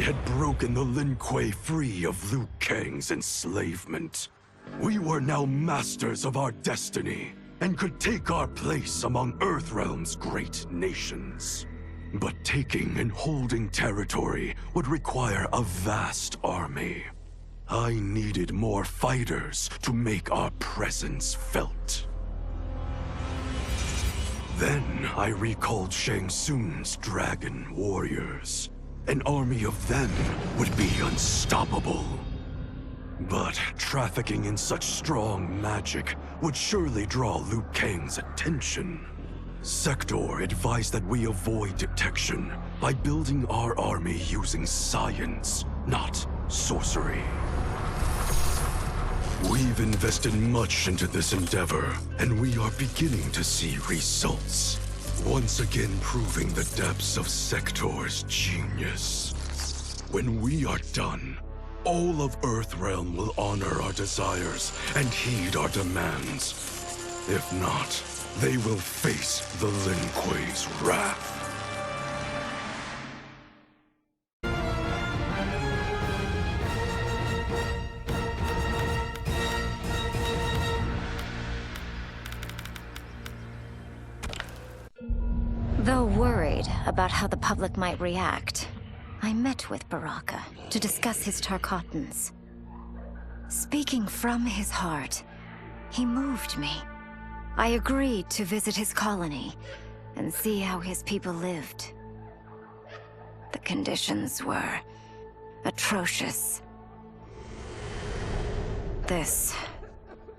had broken the Lin Kuei free of Liu Kang's enslavement. We were now masters of our destiny, and could take our place among Earthrealm's great nations. But taking and holding territory would require a vast army. I needed more fighters to make our presence felt. Then I recalled Shang Tsung's dragon warriors. An army of them would be unstoppable. But trafficking in such strong magic would surely draw Liu Kang's attention. Sector advised that we avoid detection by building our army using science, not sorcery. We've invested much into this endeavor, and we are beginning to see results. Once again proving the depths of Sector's genius. When we are done, all of Earthrealm will honor our desires and heed our demands. If not, they will face the Lin Kuei's wrath. Though worried about how the public might react, I met with Baraka to discuss his Tarkatans. Speaking from his heart, he moved me. I agreed to visit his colony and see how his people lived. The conditions were atrocious. This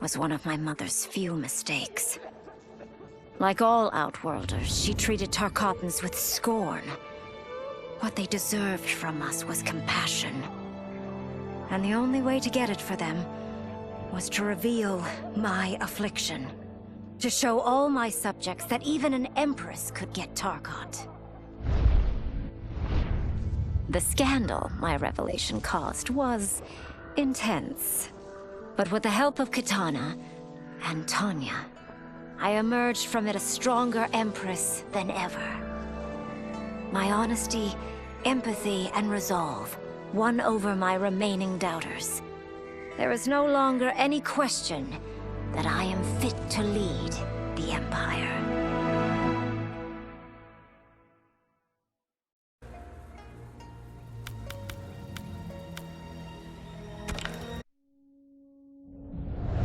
was one of my mother's few mistakes. Like all Outworlders, she treated Tarkatans with scorn. What they deserved from us was compassion. And the only way to get it for them was to reveal my affliction. To show all my subjects that even an empress could get Tarkat. The scandal my revelation caused was intense. But with the help of Kitana and Tanya, I emerged from it a stronger empress than ever. My honesty, empathy, and resolve won over my remaining doubters. There is no longer any question that I am fit to lead the Empire.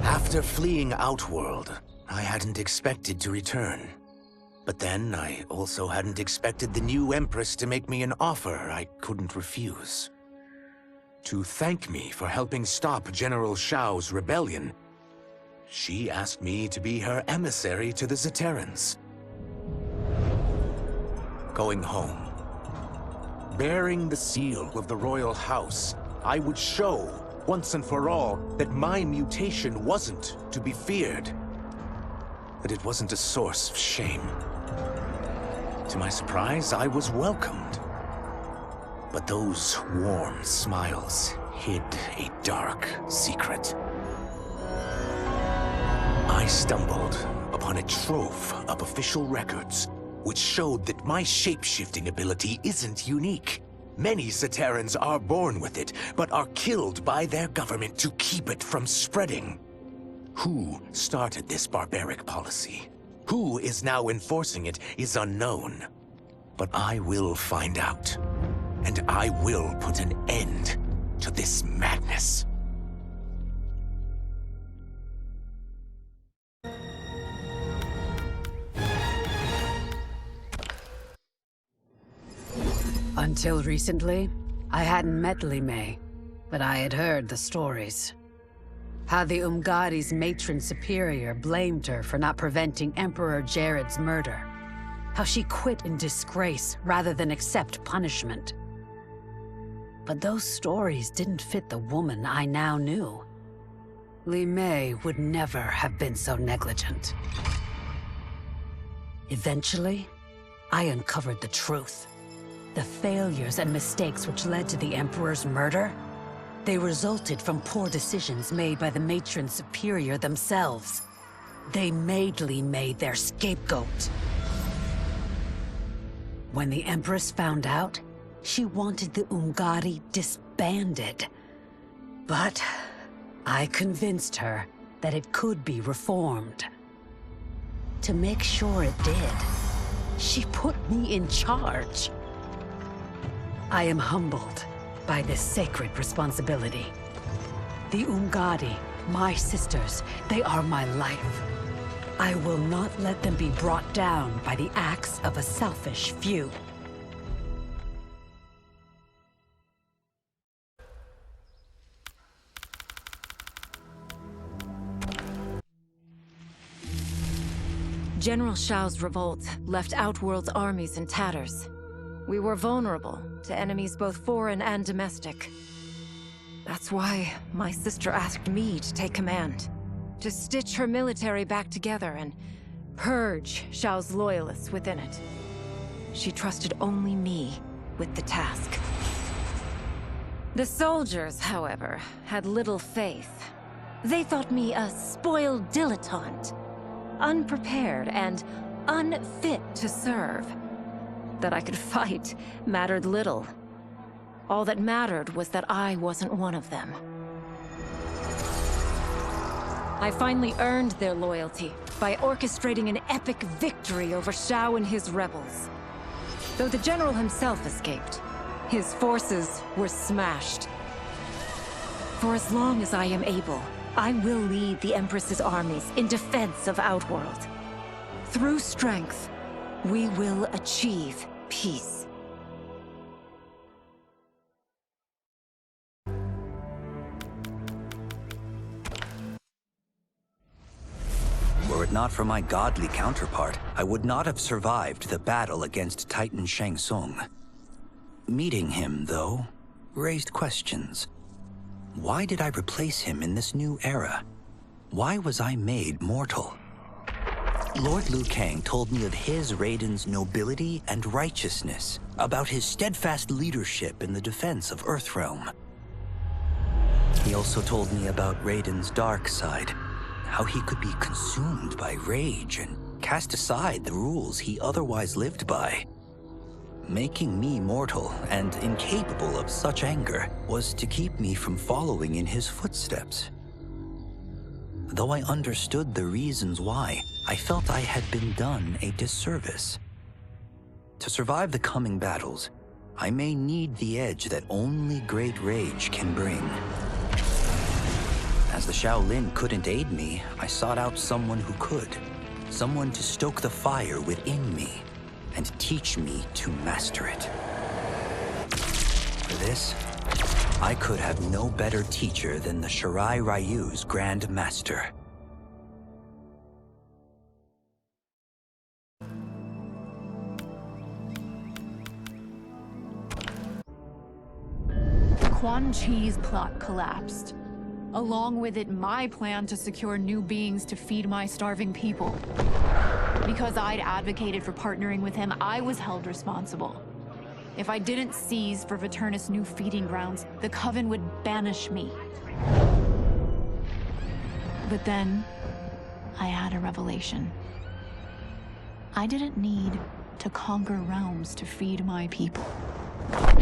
After fleeing Outworld, I hadn't expected to return. But then, I also hadn't expected the new Empress to make me an offer I couldn't refuse. To thank me for helping stop General Shao's rebellion, she asked me to be her emissary to the Zaterrans. Going home, bearing the seal of the royal house, I would show, once and for all, that my mutation wasn't to be feared. That it wasn't a source of shame. To my surprise, I was welcomed. But those warm smiles hid a dark secret. I stumbled upon a trove of official records, which showed that my shape-shifting ability isn't unique. Many Zaterrans are born with it, but are killed by their government to keep it from spreading. Who started this barbaric policy? Who is now enforcing it is unknown. But I will find out. And I will put an end to this madness. Until recently, I hadn't met Li Mei, but I had heard the stories. How the Umgadi's matron superior blamed her for not preventing Emperor Jared's murder. How she quit in disgrace rather than accept punishment. But those stories didn't fit the woman I now knew. Li Mei would never have been so negligent. Eventually, I uncovered the truth. The failures and mistakes which led to the Emperor's murder, they resulted from poor decisions made by the matron superior themselves. They made Li Mei their scapegoat. When the Empress found out, She wanted the Umgadi disbanded. But I convinced her that it could be reformed. To make sure it did, she put me in charge. I am humbled by this sacred responsibility. The Umgadi, my sisters, they are my life. I will not let them be brought down by the acts of a selfish few. General Shao's revolt left Outworld's armies in tatters. We were vulnerable to enemies both foreign and domestic. That's why my sister asked me to take command, to stitch her military back together and purge Shao's loyalists within it. She trusted only me with the task. The soldiers, however, had little faith. They thought me a spoiled dilettante, unprepared and unfit to serve. That I could fight mattered little. All that mattered was that I wasn't one of them. I finally earned their loyalty by orchestrating an epic victory over Shao and his rebels. Though the general himself escaped, his forces were smashed. For as long as I am able, I will lead the Empress's armies in defense of Outworld. Through strength, we will achieve peace. Were it not for my godly counterpart, I would not have survived the battle against Titan Shang Tsung. Meeting him, though, raised questions. Why did I replace him in this new era? Why was I made mortal? Lord Liu Kang told me of his Raiden's nobility and righteousness, about his steadfast leadership in the defense of Earthrealm. He also told me about Raiden's dark side, how he could be consumed by rage and cast aside the rules he otherwise lived by. Making me mortal and incapable of such anger was to keep me from following in his footsteps. Though I understood the reasons why, I felt I had been done a disservice. To survive the coming battles, I may need the edge that only great rage can bring. As the Shaolin couldn't aid me, I sought out someone who could. Someone to stoke the fire within me and teach me to master it. For this, I could have no better teacher than the Shirai Ryu's Grand Master. Quan Chi's plot collapsed. Along with it, my plan to secure new beings to feed my starving people. Because I'd advocated for partnering with him, I was held responsible. If I didn't seize for Viternus' new feeding grounds, the Coven would banish me. But then, I had a revelation. I didn't need to conquer realms to feed my people.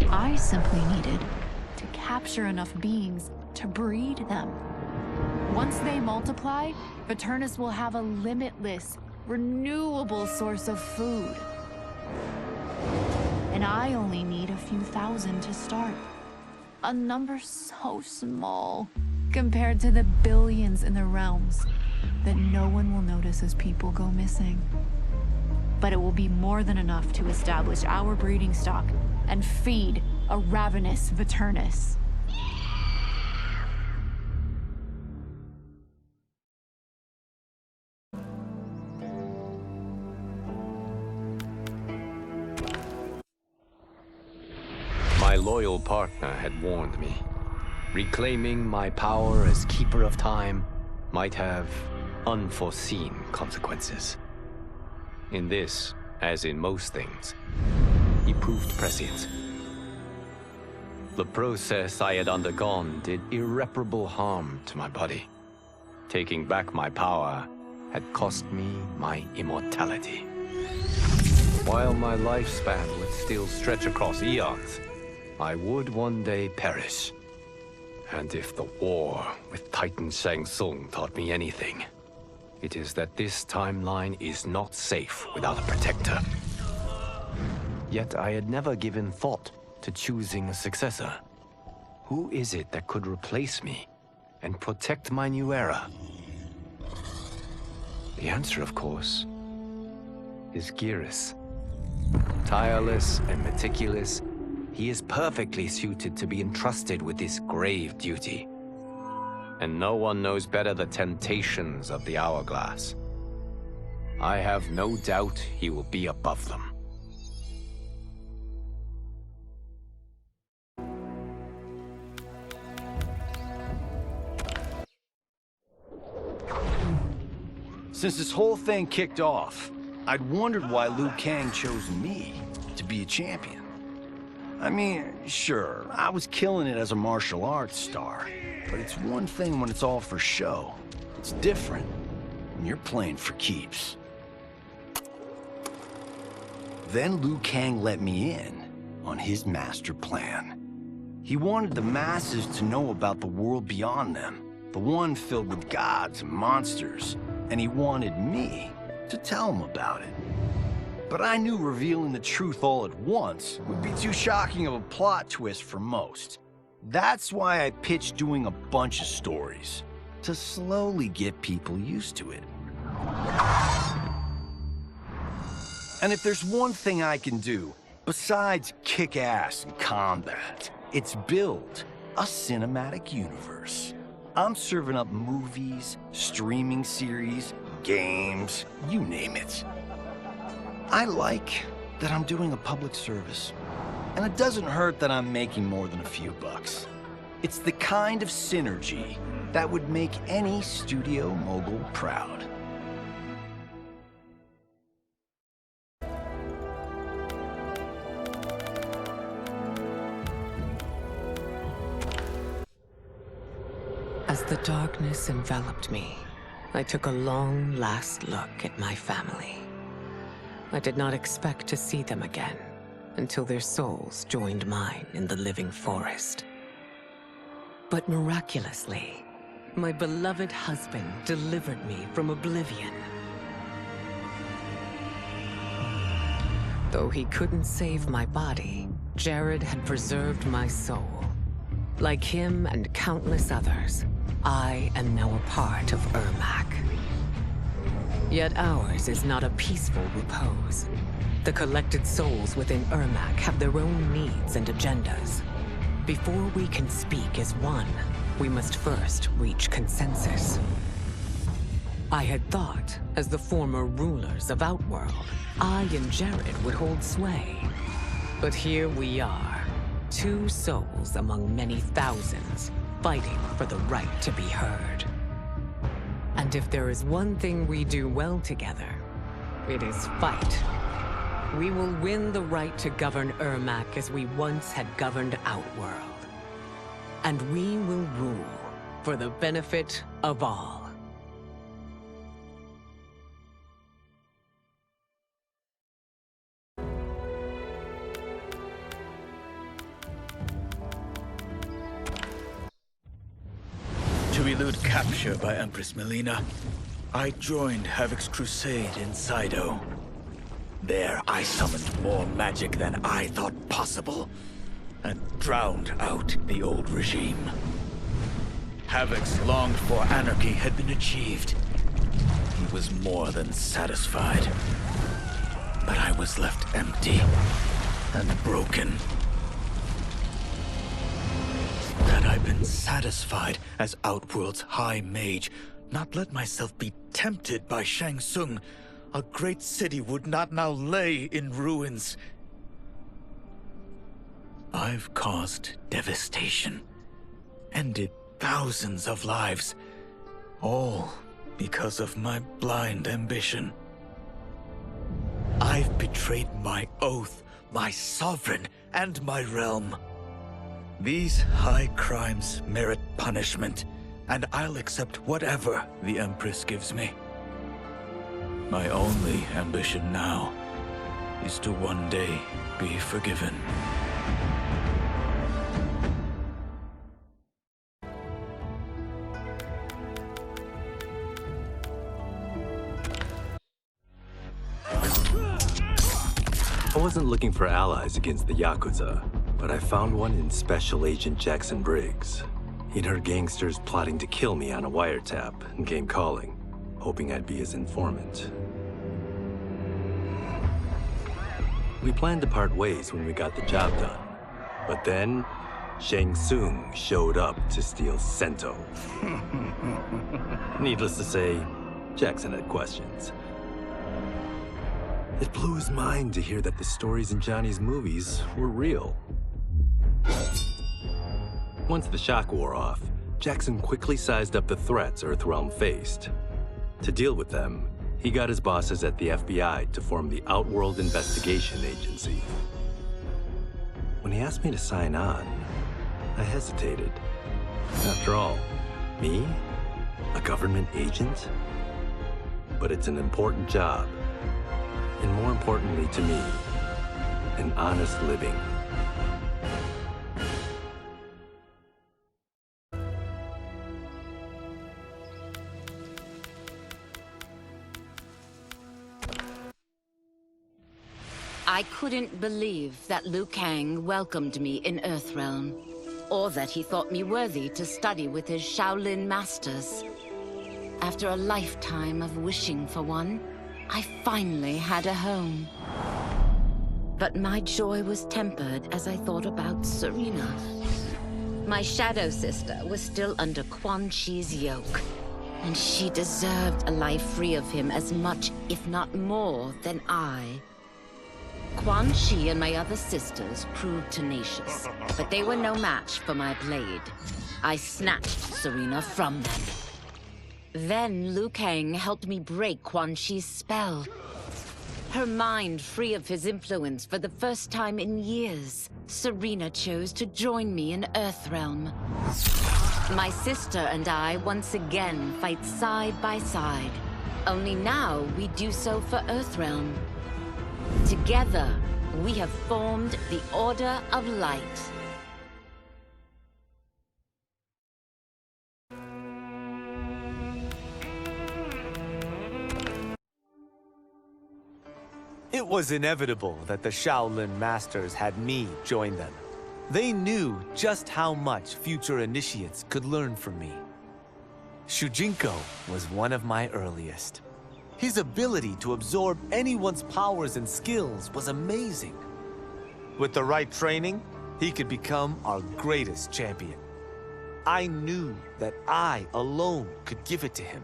I simply needed to capture enough beings to breed them. Once they multiply, Viternus will have a limitless, renewable source of food. And I only need a few thousand to start. A number so small compared to the billions in the realms that no one will notice as people go missing. But it will be more than enough to establish our breeding stock and feed a ravenous Viternus. My loyal partner had warned me. Reclaiming my power as Keeper of Time might have unforeseen consequences. In this, as in most things, he proved prescient. The process I had undergone did irreparable harm to my body. Taking back my power had cost me my immortality. While my lifespan would still stretch across eons, I would one day perish. And if the war with Titan Shang Tsung taught me anything, it is that this timeline is not safe without a protector. Yet I had never given thought to choosing a successor. Who is it that could replace me and protect my new era? The answer, of course, is Geras. Tireless and meticulous, he is perfectly suited to be entrusted with this grave duty. And no one knows better the temptations of the hourglass. I have no doubt he will be above them. Since this whole thing kicked off, I'd wondered why Liu Kang chose me to be a champion. I mean, sure, I was killing it as a martial arts star, but it's one thing when it's all for show. It's different when you're playing for keeps. Then Liu Kang let me in on his master plan. He wanted the masses to know about the world beyond them, the one filled with gods and monsters, and he wanted me to tell him about it. But I knew revealing the truth all at once would be too shocking of a plot twist for most. That's why I pitched doing a bunch of stories, to slowly get people used to it. And if there's one thing I can do, besides kick ass in combat, it's build a cinematic universe. I'm serving up movies, streaming series, games, you name it. I like that I'm doing a public service. And it doesn't hurt that I'm making more than a few bucks. It's the kind of synergy that would make any studio mogul proud. As the darkness enveloped me, I took a long last look at my family. I did not expect to see them again until their souls joined mine in the living forest. But miraculously, my beloved husband delivered me from oblivion. Though he couldn't save my body, Jared had preserved my soul. Like him and countless others, I am now a part of Ermac. Yet ours is not a peaceful repose. The collected souls within Ermac have their own needs and agendas. Before we can speak as one, we must first reach consensus. I had thought, as the former rulers of Outworld, I and Jared would hold sway. But here we are, two souls among many thousands, fighting for the right to be heard. And if there is one thing we do well together, it is fight. We will win the right to govern Ermac as we once had governed Outworld. And we will rule for the benefit of all. To elude capture by Empress Melina, I joined Havoc's crusade in Sido. There I summoned more magic than I thought possible, and drowned out the old regime. Havoc's longed-for anarchy had been achieved. He was more than satisfied. But I was left empty and broken. Had I been satisfied as Outworld's High Mage, not let myself be tempted by Shang Tsung, a great city would not now lay in ruins. I've caused devastation, ended thousands of lives, all because of my blind ambition. I've betrayed my oath, my sovereign, and my realm. These high crimes merit punishment, and I'll accept whatever the Empress gives me. My only ambition now is to one day be forgiven. I wasn't looking for allies against the Yakuza, but I found one in Special Agent Jackson Briggs. He'd heard gangsters plotting to kill me on a wiretap and came calling, hoping I'd be his informant. We planned to part ways when we got the job done. But then, Shang Tsung showed up to steal Sento. Needless to say, Jackson had questions. It blew his mind to hear that the stories in Johnny's movies were real. Once the shock wore off, Jackson quickly sized up the threats EarthRealm faced. To deal with them, he got his bosses at the FBI to form the Outworld Investigation Agency. When he asked me to sign on, I hesitated. After all, me? A government agent? But it's an important job. And more importantly to me, an honest living. I couldn't believe that Liu Kang welcomed me in Earthrealm, or that he thought me worthy to study with his Shaolin masters. After a lifetime of wishing for one, I finally had a home. But my joy was tempered as I thought about Serena. My shadow sister was still under Quan Chi's yoke, and she deserved a life free of him as much, if not more, than I. Quan Chi and my other sisters proved tenacious, but they were no match for my blade. I snatched Serena from them. Then Liu Kang helped me break Quan Chi's spell. Her mind free of his influence for the first time in years, Serena chose to join me in Earthrealm. My sister and I once again fight side by side. Only now we do so for Earthrealm. Together, we have formed the Order of Light. It was inevitable that the Shaolin Masters had me join them. They knew just how much future initiates could learn from me. Shujinko was one of my earliest. His ability to absorb anyone's powers and skills was amazing. With the right training, he could become our greatest champion. I knew that I alone could give it to him.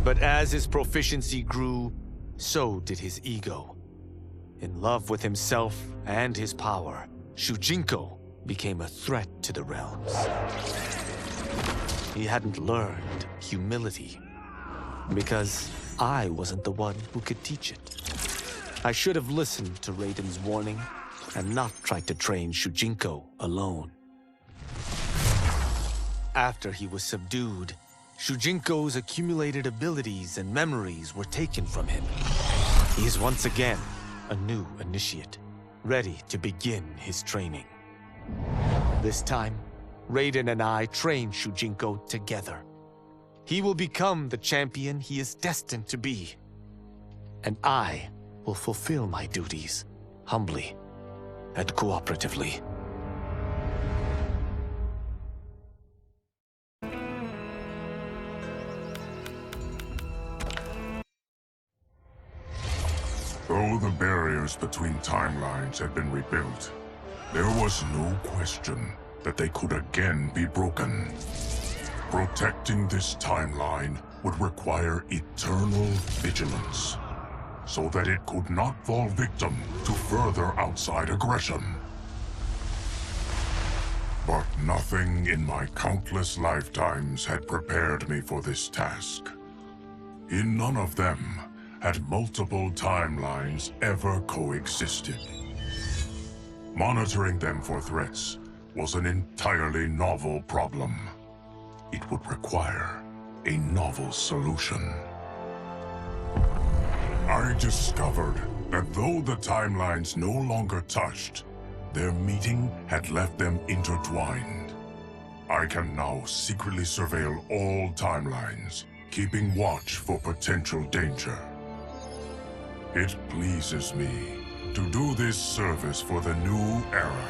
But as his proficiency grew, so did his ego. In love with himself and his power, Shujinko became a threat to the realms. He hadn't learned humility, because I wasn't the one who could teach it. I should have listened to Raiden's warning and not tried to train Shujinko alone. After he was subdued, Shujinko's accumulated abilities and memories were taken from him. He is once again a new initiate, ready to begin his training. This time, Raiden and I train Shujinko together. He will become the champion he is destined to be. And I will fulfill my duties, humbly and cooperatively. Though the barriers between timelines had been rebuilt, there was no question that they could again be broken. Protecting this timeline would require eternal vigilance, so that it could not fall victim to further outside aggression. But nothing in my countless lifetimes had prepared me for this task. In none of them had multiple timelines ever coexisted. Monitoring them for threats was an entirely novel problem. It would require a novel solution. I discovered that though the timelines no longer touched, their meeting had left them intertwined. I can now secretly surveil all timelines, keeping watch for potential danger. It pleases me to do this service for the new era.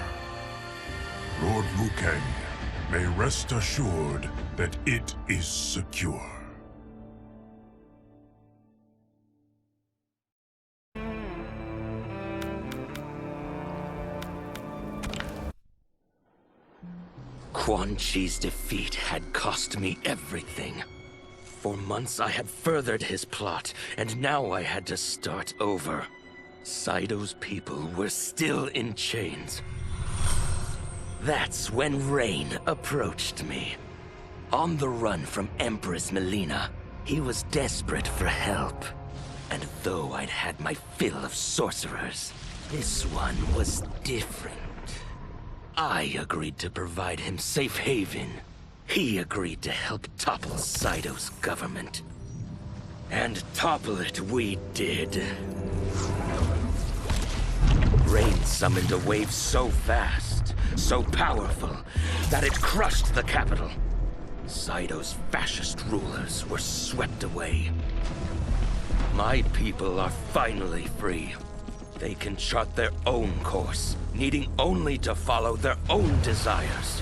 Lord Liu Kang may rest assured that it is secure. Quan Chi's defeat had cost me everything. For months I had furthered his plot, and now I had to start over. Saido's people were still in chains. That's when Rain approached me. On the run from Empress Melina, he was desperate for help. And though I'd had my fill of sorcerers, this one was different. I agreed to provide him safe haven. He agreed to help topple Saido's government. And topple it we did. Rain summoned a wave so fast, so powerful, that it crushed the capital. Saido's fascist rulers were swept away. My people are finally free. They can chart their own course, needing only to follow their own desires.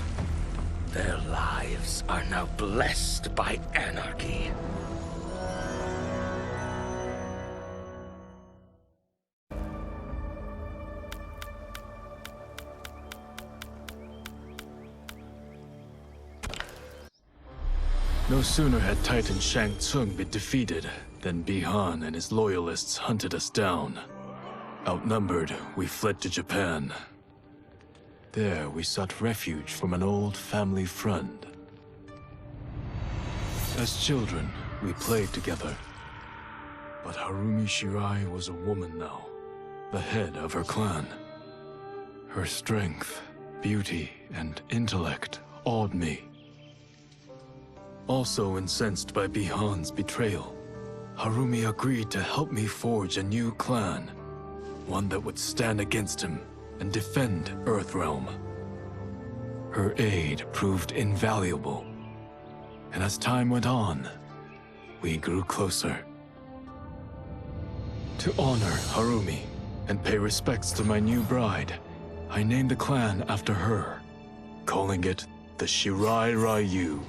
Their lives are now blessed by anarchy. No sooner had Titan Shang Tsung been defeated than Bihan and his loyalists hunted us down. Outnumbered, we fled to Japan. There, we sought refuge from an old family friend. As children, we played together. But Harumi Shirai was a woman now, the head of her clan. Her strength, beauty, and intellect awed me. Also incensed by Bihan's betrayal, Harumi agreed to help me forge a new clan. One that would stand against him and defend Earthrealm. Her aid proved invaluable, and as time went on, we grew closer. To honor Harumi and pay respects to my new bride, I named the clan after her, calling it the Shirai Ryu.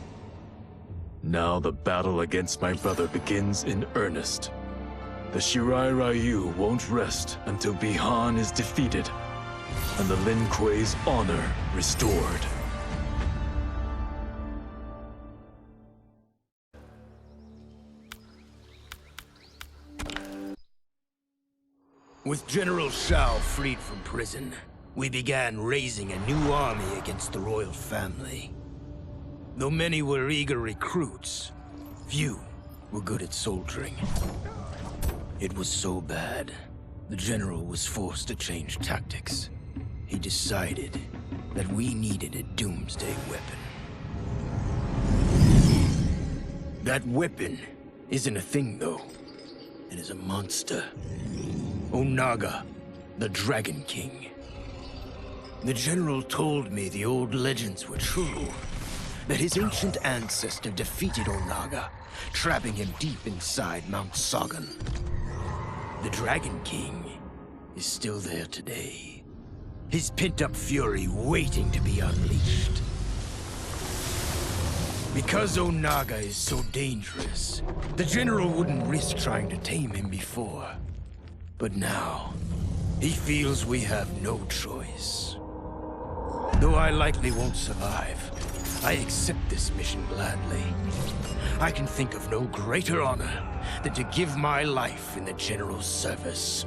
Now the battle against my brother begins in earnest. The Shirai Ryu won't rest until Bihan is defeated, and the Lin Kuei's honor restored. With General Shao freed from prison, we began raising a new army against the royal family. Though many were eager recruits, few were good at soldiering. It was so bad, the general was forced to change tactics. He decided that we needed a doomsday weapon. That weapon isn't a thing, though. It is a monster. Onaga, the Dragon King. The general told me the old legends were true. That his ancient ancestor defeated Onaga, trapping him deep inside Mount Sagan. The Dragon King is still there today. His pent-up fury waiting to be unleashed. Because Onaga is so dangerous, the general wouldn't risk trying to tame him before. But now, he feels we have no choice. Though I likely won't survive, I accept this mission gladly. I can think of no greater honor than to give my life in the general's service.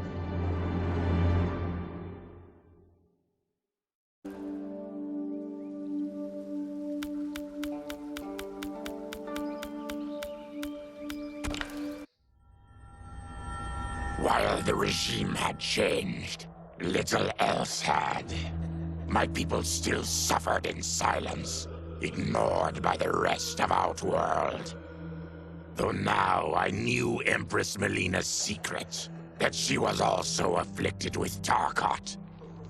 While the regime had changed, little else had. My people still suffered in silence, ignored by the rest of Outworld. Though now I knew Empress Melina's secret, that she was also afflicted with Tarkat.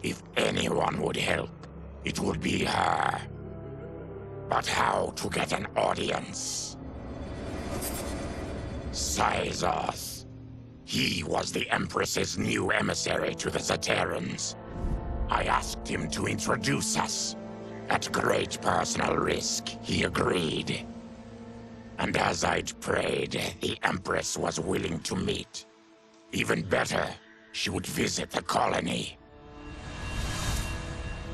If anyone would help, it would be her. But how to get an audience? Scythe, He was the Empress's new emissary to the Zaterans. I asked him to introduce us. At great personal risk, he agreed. And as I'd prayed, the Empress was willing to meet. Even better, she would visit the colony.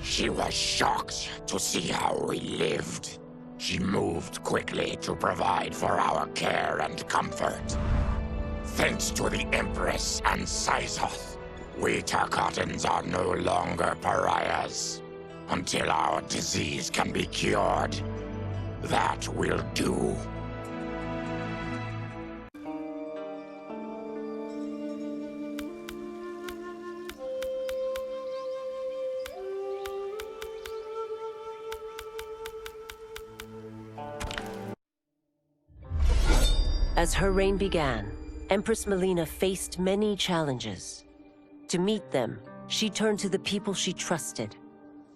She was shocked to see how we lived. She moved quickly to provide for our care and comfort. Thanks to the Empress and ScytheTube, we Tarkatans are no longer pariahs. Until our disease can be cured, that will do. As her reign began, Empress Melina faced many challenges. To meet them, she turned to the people she trusted.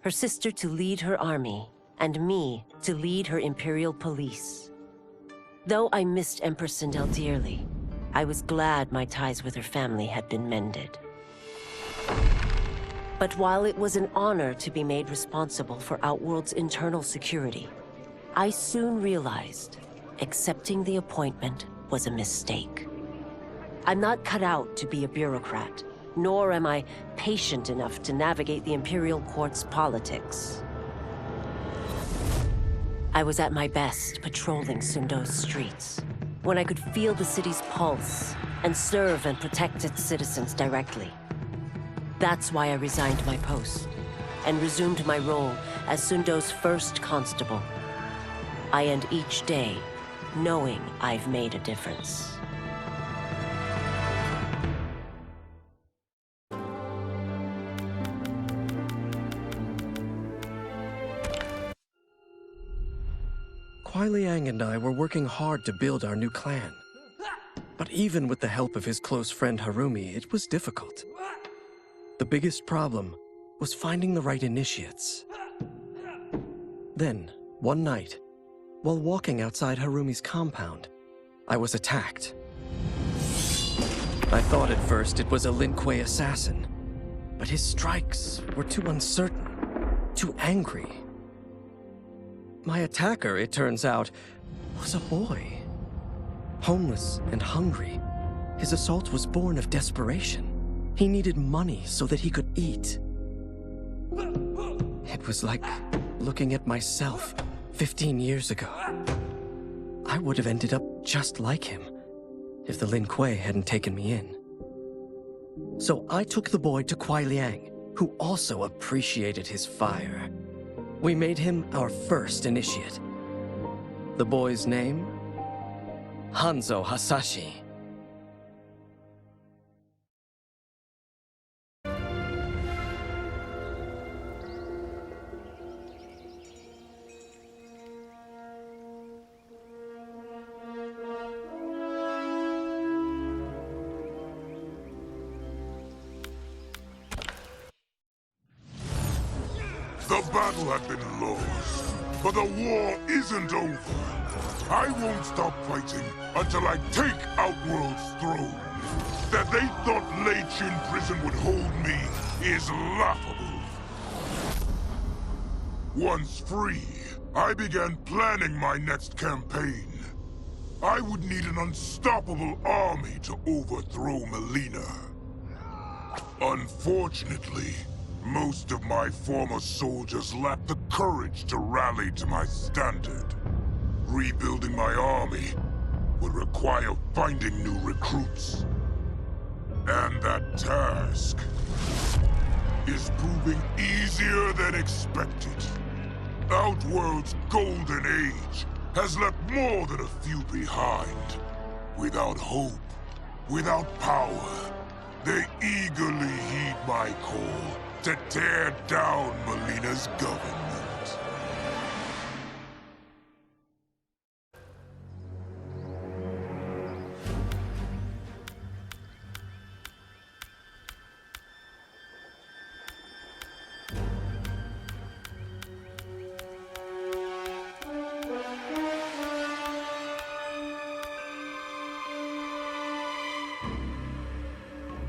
Her sister to lead her army, and me to lead her Imperial police. Though I missed Empress Sindel dearly, I was glad my ties with her family had been mended. But while it was an honor to be made responsible for Outworld's internal security, I soon realized accepting the appointment was a mistake. I'm not cut out to be a bureaucrat, nor am I patient enough to navigate the Imperial Court's politics. I was at my best patrolling Sundo's streets, when I could feel the city's pulse and serve and protect its citizens directly. That's why I resigned my post and resumed my role as Sundo's first constable. I end each day knowing I've made a difference. Kuai Liang and I were working hard to build our new clan. But even with the help of his close friend Harumi, it was difficult. The biggest problem was finding the right initiates. Then, one night, while walking outside Harumi's compound, I was attacked. I thought at first it was a Lin Kuei assassin, but his strikes were too uncertain, too angry. My attacker, it turns out, was a boy. Homeless and hungry, his assault was born of desperation. He needed money so that he could eat. It was like looking at myself 15 years ago. I would have ended up just like him if the Lin Kuei hadn't taken me in. So I took the boy to Kuai Liang, who also appreciated his fire. We made him our first initiate. The boy's name? Hanzo Hasashi. The battle had been lost, but the war isn't over. I won't stop fighting until I take Outworld's throne. That they thought Lei Chin Prison would hold me is laughable. Once free, I began planning my next campaign. I would need an unstoppable army to overthrow Melina. Unfortunately, most of my former soldiers lacked the courage to rally to my standard. Rebuilding my army would require finding new recruits. And that task is proving easier than expected. Outworld's golden age has left more than a few behind. Without hope, without power, they eagerly heed my call to tear down Melina's government.